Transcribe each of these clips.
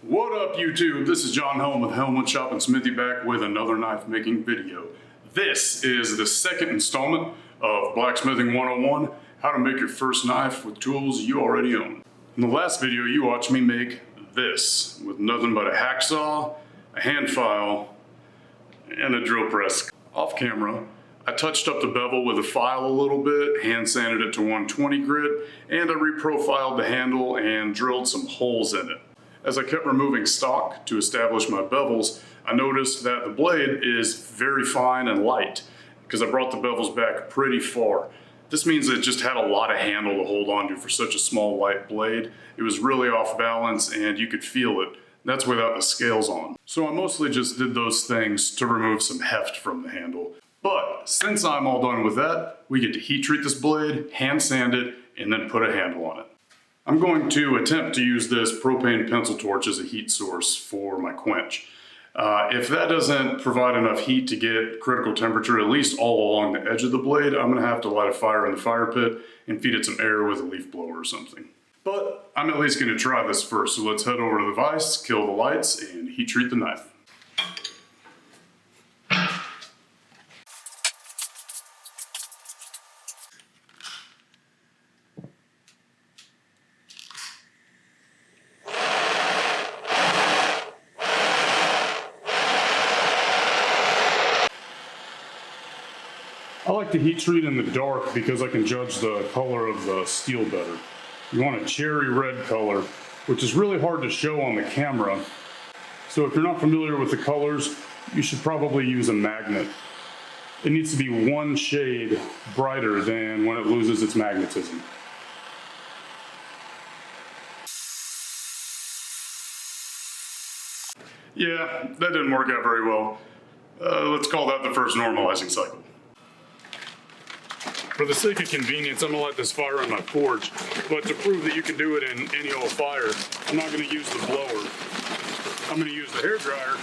What up YouTube? This is John Helm with Helm Shop and Smithy back with another knife making video. This is the second installment of Blacksmithing 101, how to make your first knife with tools you already own. In the last video you watched me make this with nothing but a hacksaw, a hand file, and a drill press. Off camera, I touched up the bevel with a file a little bit, hand sanded it to 120 grit, and I reprofiled the handle and drilled some holes in it. As I kept removing stock to establish my bevels, I noticed that the blade is very fine and light because I brought the bevels back pretty far. This means it just had a lot of handle to hold on to for such a small light blade. It was really off balance and you could feel it. That's without the scales on. So I mostly just did those things to remove some heft from the handle. But since I'm all done with that, we get to heat treat this blade, hand sand it, and then put a handle on it. I'm going to attempt to use this propane pencil torch as a heat source for my quench. If that doesn't provide enough heat to get critical temperature, at least all along the edge of the blade, I'm gonna have to light a fire in the fire pit and feed it some air with a leaf blower or something. But I'm at least gonna try this first, so let's head over to the vise, kill the lights, and heat treat the knife. I like to heat treat in the dark because I can judge the color of the steel better. You want a cherry red color, which is really hard to show on the camera. So if you're not familiar with the colors, you should probably use a magnet. It needs to be one shade brighter than when it loses its magnetism. Yeah, that didn't work out very well. Let's call that the first normalizing cycle. For the sake of convenience, I'm gonna light this fire on my forge, but to prove that you can do it in any old fire, I'm not gonna use the blower. I'm gonna use the hair dryer,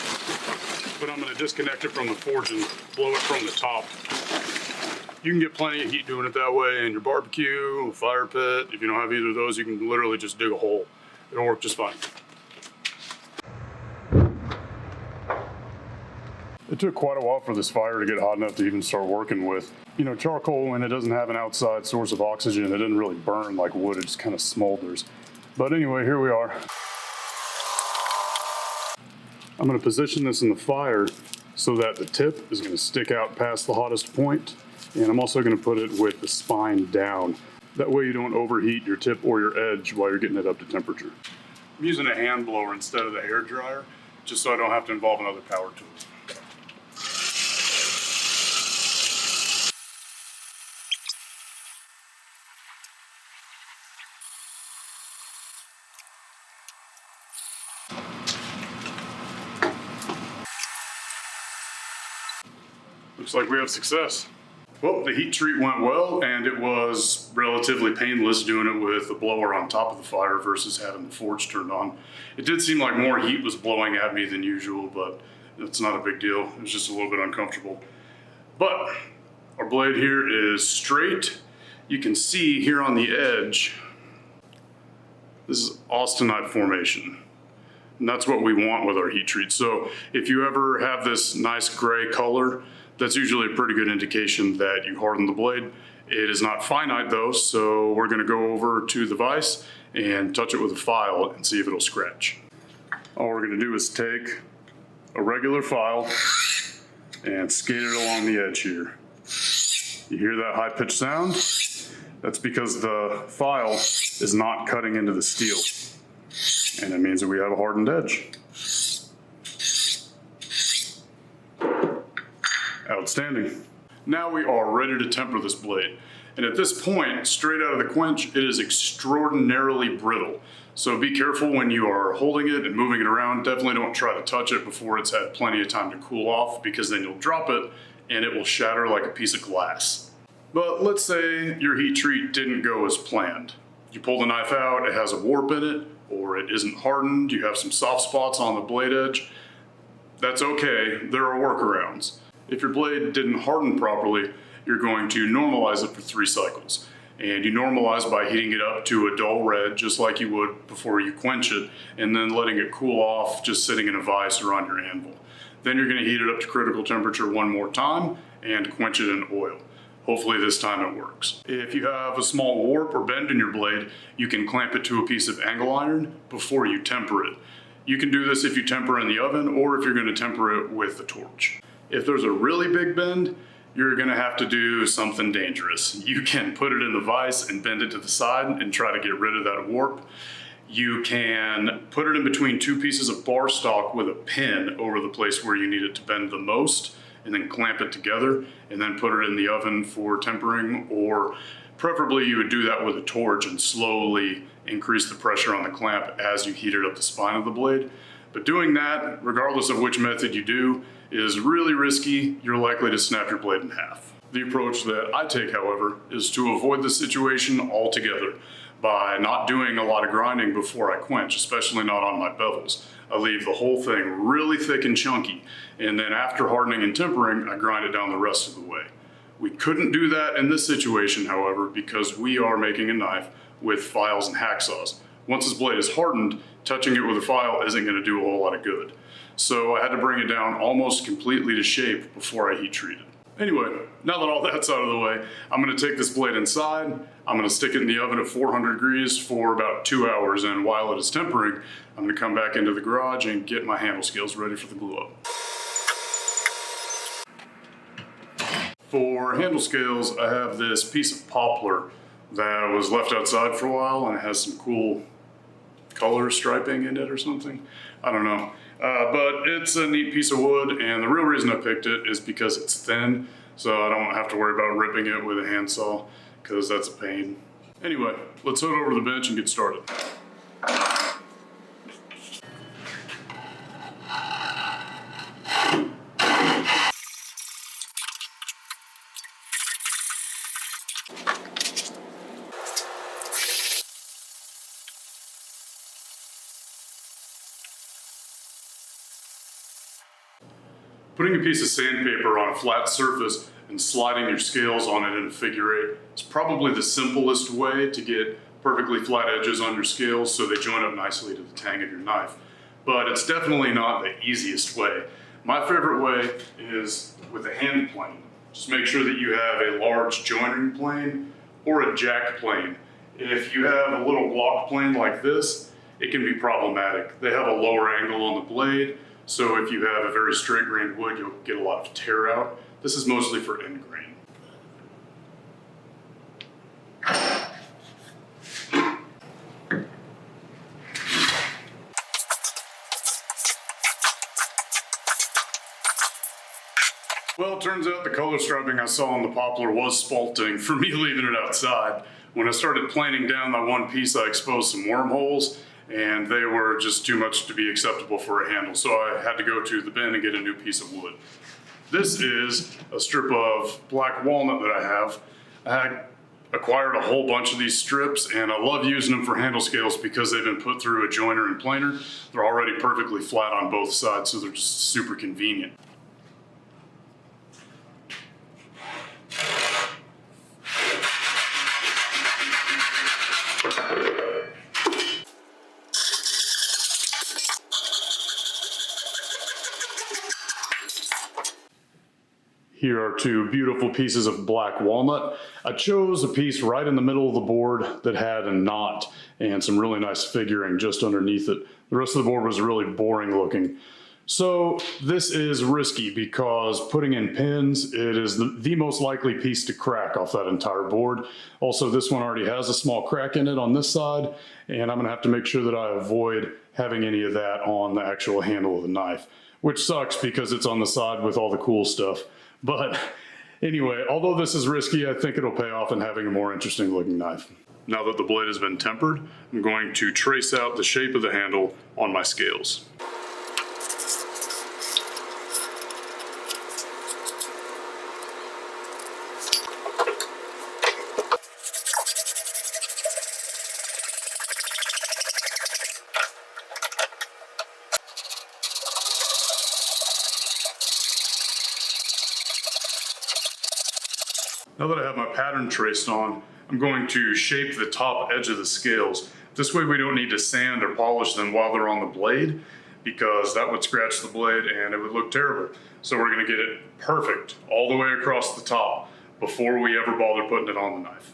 but I'm gonna disconnect it from the forge and blow it from the top. You can get plenty of heat doing it that way in your barbecue, fire pit. If you don't have either of those, you can literally just dig a hole. It'll work just fine. It took quite a while for this fire to get hot enough to even start working with. You know, charcoal, when it doesn't have an outside source of oxygen, it doesn't really burn like wood, it just kind of smolders. But anyway, here we are. I'm gonna position this in the fire so that the tip is gonna stick out past the hottest point, and I'm also gonna put it with the spine down. That way you don't overheat your tip or your edge while you're getting it up to temperature. I'm using a hand blower instead of the hair dryer, just so I don't have to involve another power tool. Looks like we have success. Well, the heat treat went well, and it was relatively painless doing it with the blower on top of the fire versus having the forge turned on. It did seem like more heat was blowing at me than usual, but it's not a big deal. It was just a little bit uncomfortable. But our blade here is straight. You can see here on the edge, this is austenite formation. And that's what we want with our heat treat. So if you ever have this nice gray color, that's usually a pretty good indication that you hardened the blade. It is not finite though, so we're gonna go over to the vise and touch it with a file and see if it'll scratch. All we're gonna do is take a regular file and skate it along the edge here. You hear that high-pitched sound? That's because the file is not cutting into the steel. And it means that we have a hardened edge. Outstanding. Now we are ready to temper this blade. And at this point, straight out of the quench, it is extraordinarily brittle. So be careful when you are holding it and moving it around. Definitely don't try to touch it before it's had plenty of time to cool off, because then you'll drop it and it will shatter like a piece of glass. But let's say your heat treat didn't go as planned. You pull the knife out, it has a warp in it, or it isn't hardened, you have some soft spots on the blade edge. That's okay, there are workarounds. If your blade didn't harden properly, you're going to normalize it for 3 cycles. and you normalize by heating it up to a dull red, just like you would before you quench it, and then letting it cool off just sitting in a vise or on your anvil. Then you're going to heat it up to critical temperature one more time and quench it in oil. Hopefully this time it works. If you have a small warp or bend in your blade, you can clamp it to a piece of angle iron before you temper it. You can do this if you temper in the oven or if you're going to temper it with the torch. If there's a really big bend, you're going to have to do something dangerous. You can put it in the vise and bend it to the side and try to get rid of that warp. You can put it in between two pieces of bar stock with a pin over the place where you need it to bend the most, and then clamp it together and then put it in the oven for tempering, or preferably you would do that with a torch and slowly increase the pressure on the clamp as you heated up the spine of the blade. But doing that, regardless of which method you do, is really risky. You're likely to snap your blade in half. The approach that I take, however, is to avoid the situation altogether by not doing a lot of grinding before I quench, especially not on my bevels. I leave the whole thing really thick and chunky, and then after hardening and tempering, I grind it down the rest of the way. We couldn't do that in this situation, however, because we are making a knife with files and hacksaws. Once this blade is hardened, touching it with a file isn't going to do a whole lot of good. So I had to bring it down almost completely to shape before I heat treat it. Anyway, now that all that's out of the way, I'm going to take this blade inside. I'm going to stick it in the oven at 400 degrees for about 2 hours, and while it is tempering, I'm going to come back into the garage and get my handle scales ready for the glue up. For handle scales, I have this piece of poplar that was left outside for a while, and it has some cool color striping in it or something. I don't know. But it's a neat piece of wood, and the real reason I picked it is because it's thin, so I don't have to worry about ripping it with a handsaw, because that's a pain. Anyway, let's head over to the bench and get started. Putting a piece of sandpaper on a flat surface and sliding your scales on it in a figure eight is probably the simplest way to get perfectly flat edges on your scales so they join up nicely to the tang of your knife. But it's definitely not the easiest way. My favorite way is with a hand plane. Just make sure that you have a large joinery plane or a jack plane. If you have a little block plane like this, it can be problematic. They have a lower angle on the blade, so if you have a very straight grained wood, you'll get a lot of tear out. This is mostly for end grain. Well, it turns out the color striping I saw on the poplar was spalting for me leaving it outside. When I started planing down that one piece, I exposed some wormholes, and they were just too much to be acceptable for a handle, so I had to go to the bin and get a new piece of wood. This is a strip of black walnut that I have. I acquired a whole bunch of these strips, and I love using them for handle scales because they've been put through a joiner and planer. They're already perfectly flat on both sides, so they're just super convenient. Here are two beautiful pieces of black walnut. I chose a piece right in the middle of the board that had a knot and some really nice figuring just underneath it. The rest of the board was really boring looking. So this is risky because putting in pins, it is the most likely piece to crack off that entire board. Also, this one already has a small crack in it on this side, and I'm gonna have to make sure that I avoid having any of that on the actual handle of the knife, which sucks because it's on the side with all the cool stuff. But anyway, although this is risky, I think it'll pay off in having a more interesting looking knife. Now that the blade has been tempered, I'm going to trace out the shape of the handle on my scales. Now that I have my pattern traced on, I'm going to shape the top edge of the scales. This way we don't need to sand or polish them while they're on the blade, because that would scratch the blade and it would look terrible. So we're gonna get it perfect all the way across the top before we ever bother putting it on the knife.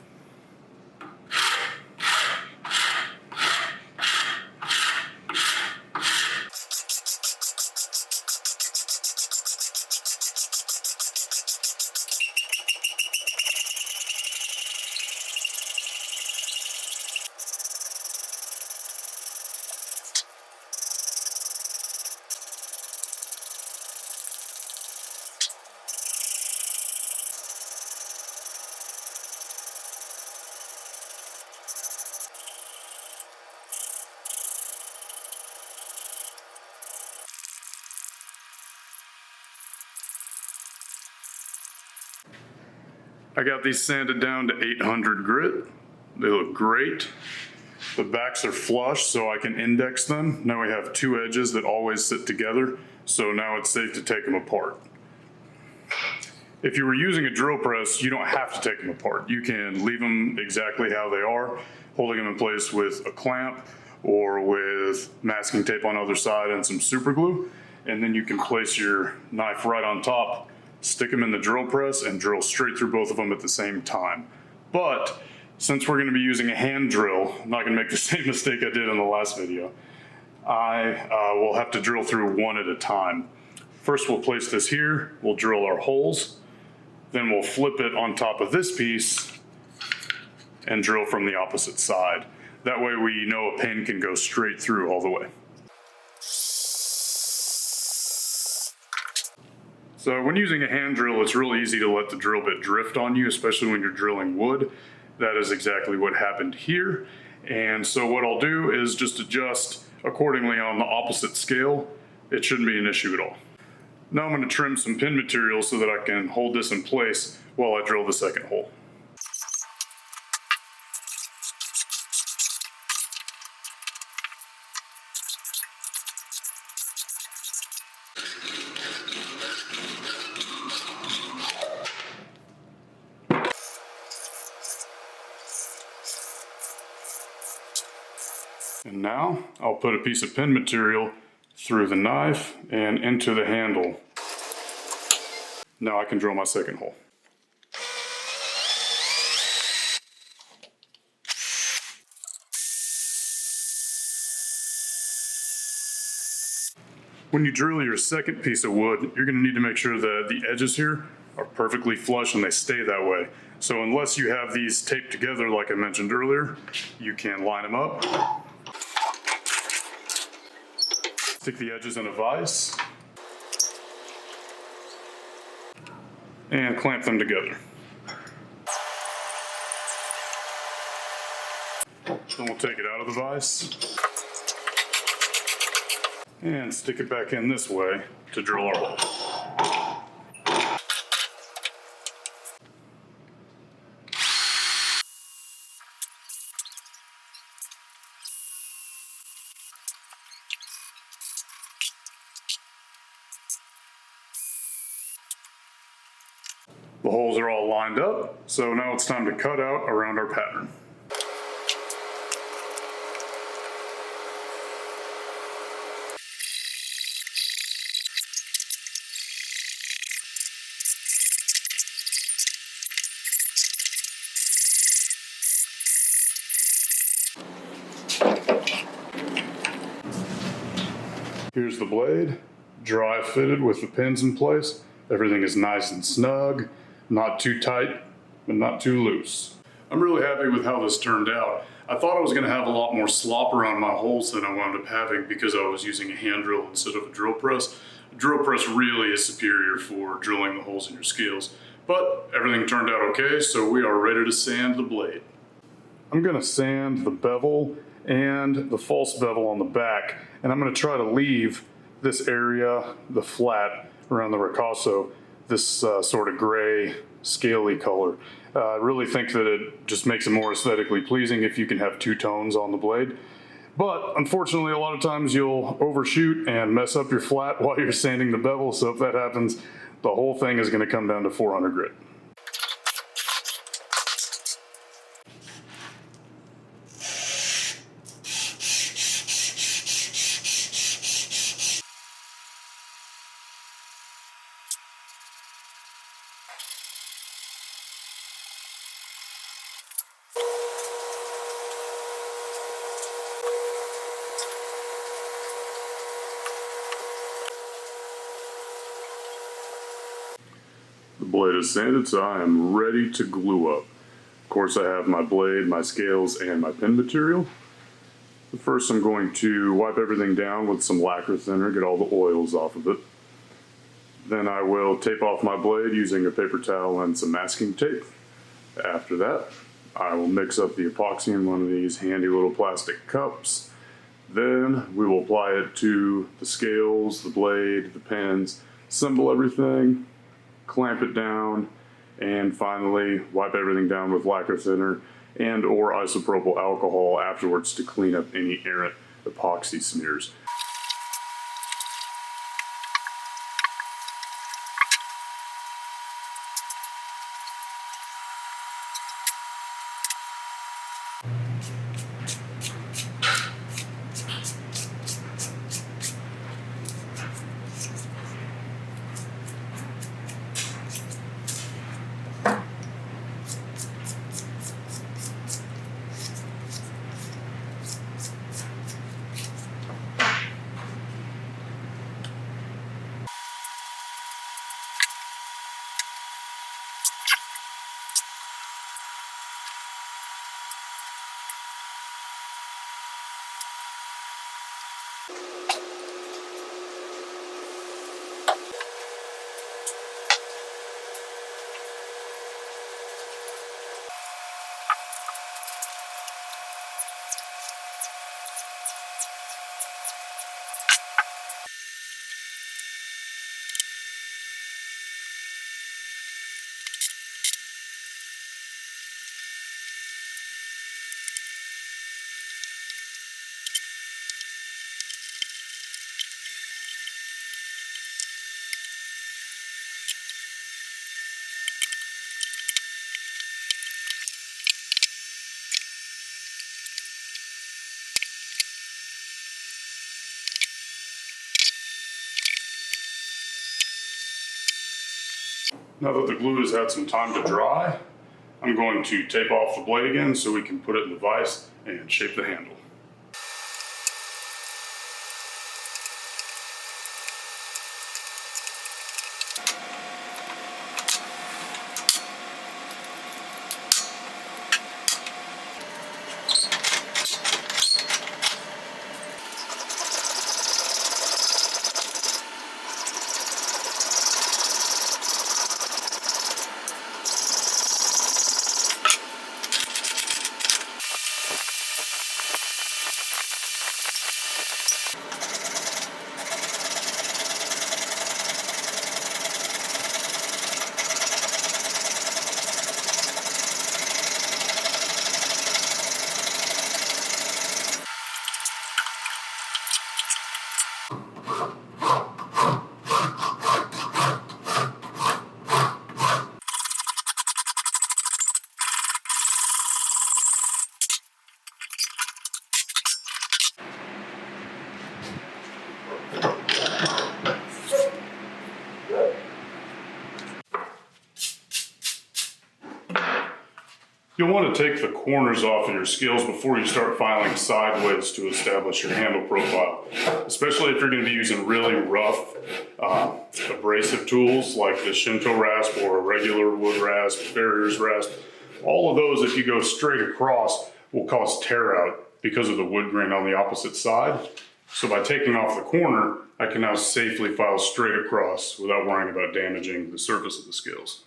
I got these sanded down to 800 grit. They look great. The backs are flush so I can index them. Now we have two edges that always sit together, so now it's safe to take them apart. If you were using a drill press, you don't have to take them apart. You can leave them exactly how they are, holding them in place with a clamp or with masking tape on the other side and some super glue, and then you can place your knife right on top, stick them in the drill press, and drill straight through both of them at the same time. But since we're going to be using a hand drill, I'm not going to make the same mistake I did in the last video. I will have to drill through one at a time. First we'll place this here, we'll drill our holes, then we'll flip it on top of this piece and drill from the opposite side. That way we know a pin can go straight through all the way. So when using a hand drill, it's real easy to let the drill bit drift on you, especially when you're drilling wood. That is exactly what happened here. And so what I'll do is just adjust accordingly on the opposite scale. It shouldn't be an issue at all. Now I'm going to trim some pin material so that I can hold this in place while I drill the second hole. And now I'll put a piece of pin material through the knife and into the handle. Now I can drill my second hole. When you drill your second piece of wood, you're going to need to make sure that the edges here are perfectly flush and they stay that way. So unless you have these taped together like I mentioned earlier, you can line them up, stick the edges in a vise, and clamp them together. Then we'll take it out of the vise and stick it back in this way to drill our hole. The holes are all lined up, so now it's time to cut out around our pattern. Here's the blade, dry fitted with the pins in place. Everything is nice and snug, not too tight, but not too loose. I'm really happy with how this turned out. I thought I was going to have a lot more slop around my holes than I wound up having because I was using a hand drill instead of a drill press. A drill press really is superior for drilling the holes in your scales, but everything turned out okay, so we are ready to sand the blade. I'm going to sand the bevel and the false bevel on the back, and I'm going to try to leave this area, the flat around the ricasso, this sort of gray, scaly color. I really think that it just makes it more aesthetically pleasing if you can have two tones on the blade. But unfortunately, a lot of times you'll overshoot and mess up your flat while you're sanding the bevel, so if that happens, the whole thing is going to come down to 400 grit. The blade is sanded, so I am ready to glue up. Of course, I have my blade, my scales, and my pen material. But first, I'm going to wipe everything down with some lacquer thinner, get all the oils off of it. Then I will tape off my blade using a paper towel and some masking tape. After that, I will mix up the epoxy in one of these handy little plastic cups. Then we will apply it to the scales, the blade, the pens, assemble everything, clamp it down, and finally wipe everything down with lacquer thinner and or isopropyl alcohol afterwards to clean up any errant epoxy smears. Now that the glue has had some time to dry, I'm going to tape off the blade again so we can put it in the vise and shape the handle. You'll want to take the corners off of your scales before you start filing sideways to establish your handle profile, especially if you're going to be using really rough abrasive tools like the Shinto rasp or a regular wood rasp, farrier's rasp. All of those, if you go straight across, will cause tear out because of the wood grain on the opposite side. So by taking off the corner, I can now safely file straight across without worrying about damaging the surface of the scales.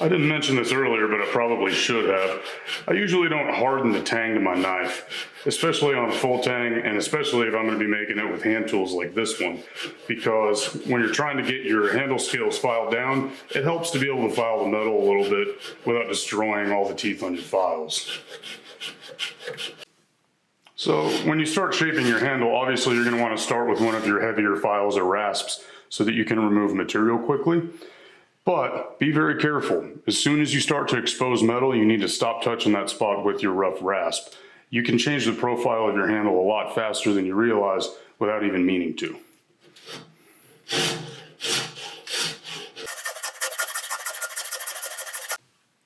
I didn't mention this earlier, but I probably should have. I usually don't harden the tang to my knife, especially on a full tang, and especially if I'm going to be making it with hand tools like this one, because when you're trying to get your handle scales filed down, it helps to be able to file the metal a little bit without destroying all the teeth on your files. So when you start shaping your handle, obviously you're going to want to start with one of your heavier files or rasps so that you can remove material quickly. But be very careful. As soon as you start to expose metal, you need to stop touching that spot with your rough rasp. You can change the profile of your handle a lot faster than you realize without even meaning to.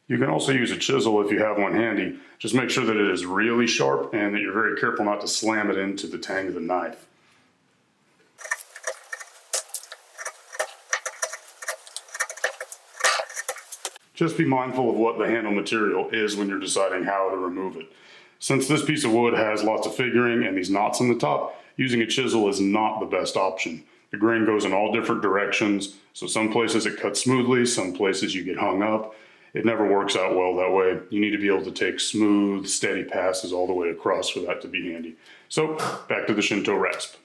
You can also use a chisel if you have one handy. Just make sure that it is really sharp and that you're very careful not to slam it into the tang of the knife. Just be mindful of what the handle material is when you're deciding how to remove it. Since this piece of wood has lots of figuring and these knots on the top, using a chisel is not the best option. The grain goes in all different directions, so some places it cuts smoothly, some places you get hung up. It never works out well that way. You need to be able to take smooth, steady passes all the way across for that to be handy. So, back to the Shinto rasp.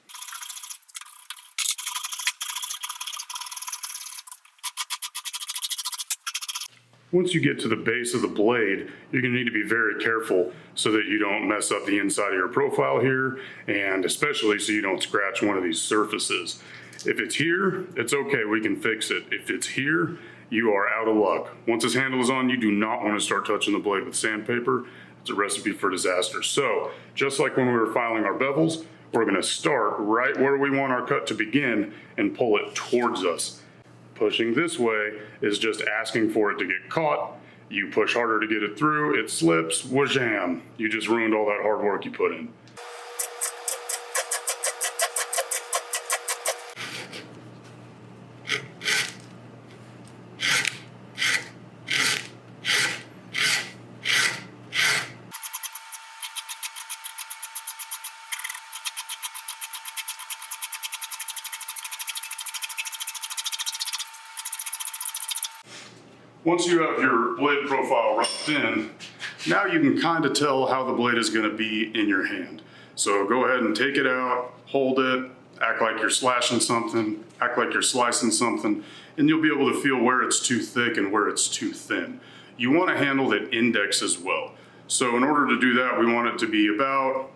Once you get to the base of the blade, you're going to need to be very careful so that you don't mess up the inside of your profile here, and especially so you don't scratch one of these surfaces. If it's here, it's okay, we can fix it. If it's here, you are out of luck. Once this handle is on, you do not want to start touching the blade with sandpaper. It's a recipe for disaster. So, just like when we were filing our bevels, we're going to start right where we want our cut to begin and pull it towards us. Pushing this way is just asking for it to get caught. You push harder to get it through, it slips, whajam. You just ruined all that hard work you put in. Once you have your blade profile roughed in, now you can kind of tell how the blade is going to be in your hand. So go ahead and take it out, hold it, act like you're slashing something, act like you're slicing something, and you'll be able to feel where it's too thick and where it's too thin. You want a handle that indexes well. So in order to do that, we want it to be about,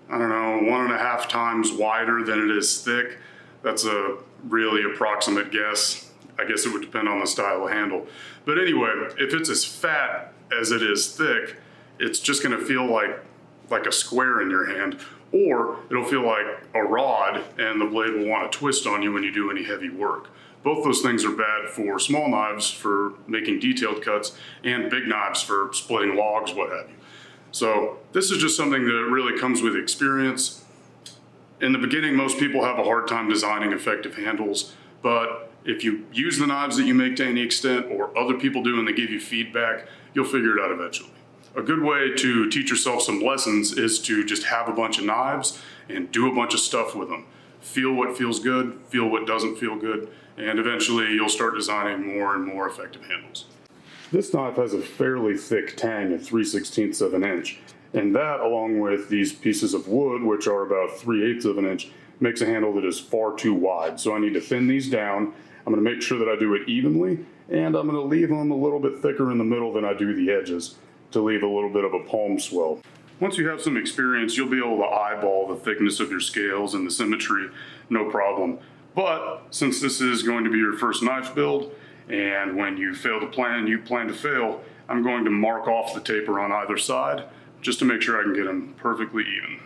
1.5 times wider than it is thick. That's a really approximate guess. I guess it would depend on the style of handle. But anyway, if it's as fat as it is thick, it's just gonna feel like a square in your hand, or it'll feel like a rod and the blade will want to twist on you when you do any heavy work. Both those things are bad for small knives for making detailed cuts and big knives for splitting logs, what have you. So this is just something that really comes with experience. In the beginning, most people have a hard time designing effective handles, but if you use the knives that you make to any extent, or other people do and they give you feedback, you'll figure it out eventually. A good way to teach yourself some lessons is to just have a bunch of knives and do a bunch of stuff with them. Feel what feels good, feel what doesn't feel good, and eventually you'll start designing more and more effective handles. This knife has a fairly thick tang of 3/16 of an inch, and that, along with these pieces of wood, which are about 3/8 of an inch, makes a handle that is far too wide. So I need to thin these down. I'm going to make sure that I do it evenly, and I'm going to leave them a little bit thicker in the middle than I do the edges to leave a little bit of a palm swell. Once you have some experience, you'll be able to eyeball the thickness of your scales and the symmetry, no problem. But since this is going to be your first knife build, and when you fail to plan, you plan to fail, I'm going to mark off the taper on either side just to make sure I can get them perfectly even.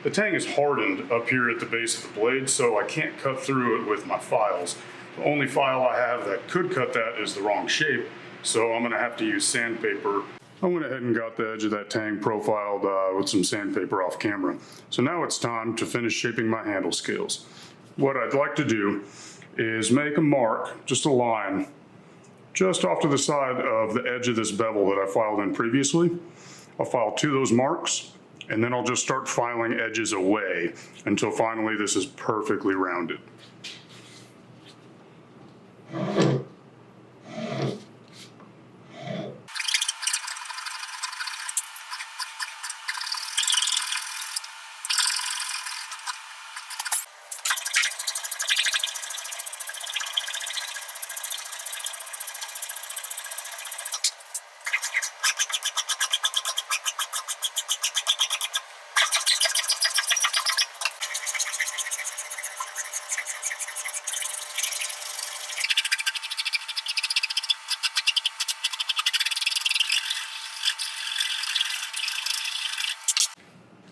The tang is hardened up here at the base of the blade, so I can't cut through it with my files. The only file I have that could cut that is the wrong shape, so I'm gonna have to use sandpaper. I went ahead and got the edge of that tang profiled with some sandpaper off camera. So now it's time to finish shaping my handle scales. What I'd like to do is make a mark, just a line, just off to the side of the edge of this bevel that I filed in previously. I'll file 2 of those marks, and then I'll just start filing edges away until finally this is perfectly rounded.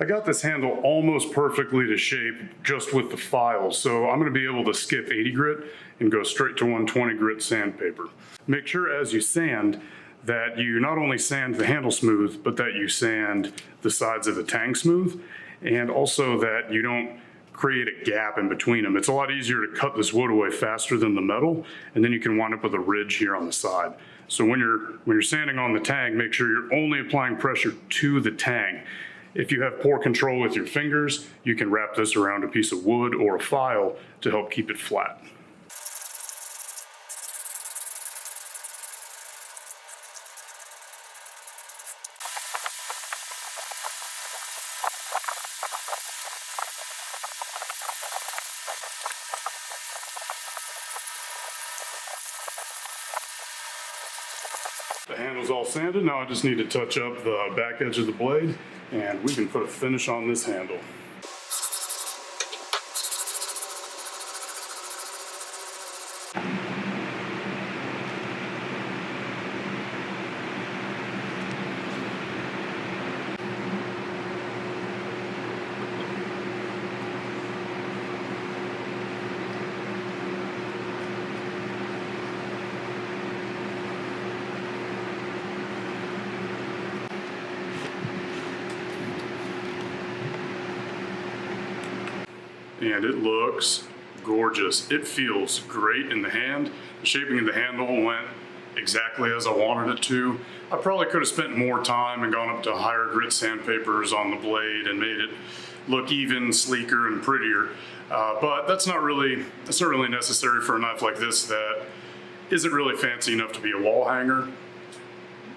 I got this handle almost perfectly to shape just with the files, so I'm going to be able to skip 80 grit and go straight to 120 grit sandpaper. Make sure as you sand that you not only sand the handle smooth, but that you sand the sides of the tang smooth, and also that you don't create a gap in between them. It's a lot easier to cut this wood away faster than the metal, and then you can wind up with a ridge here on the side. So when you're sanding on the tang, make sure you're only applying pressure to the tang. If you have poor control with your fingers, you can wrap this around a piece of wood or a file to help keep it flat. The handle's all sanded. Now I just need to touch up the back edge of the blade, and we can put a finish on this handle. and it looks gorgeous. It feels great in the hand. The shaping of the handle went exactly as I wanted it to. I probably could have spent more time and gone up to higher grit sandpapers on the blade and made it look even sleeker and prettier. But that's not really necessary for a knife like this that isn't really fancy enough to be a wall hanger.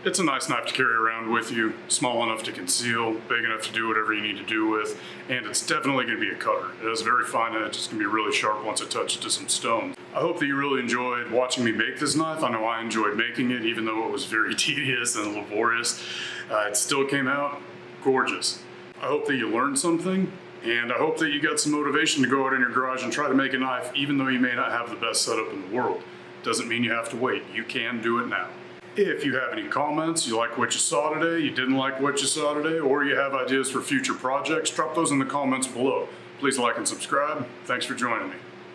It's a nice knife to carry around with you, small enough to conceal, big enough to do whatever you need to do with, and it's definitely going to be a cutter. It has a very fine edge. It's going to be really sharp once it touches to some stone. I hope that you really enjoyed watching me make this knife. I know I enjoyed making it, even though it was very tedious and laborious. It still came out gorgeous. I hope that you learned something, and I hope that you got some motivation to go out in your garage and try to make a knife, even though you may not have the best setup in the world. Doesn't mean you have to wait. You can do it now. If you have any comments, you like what you saw today, you didn't like what you saw today, or you have ideas for future projects, drop those in the comments below. Please like and subscribe. Thanks for joining me.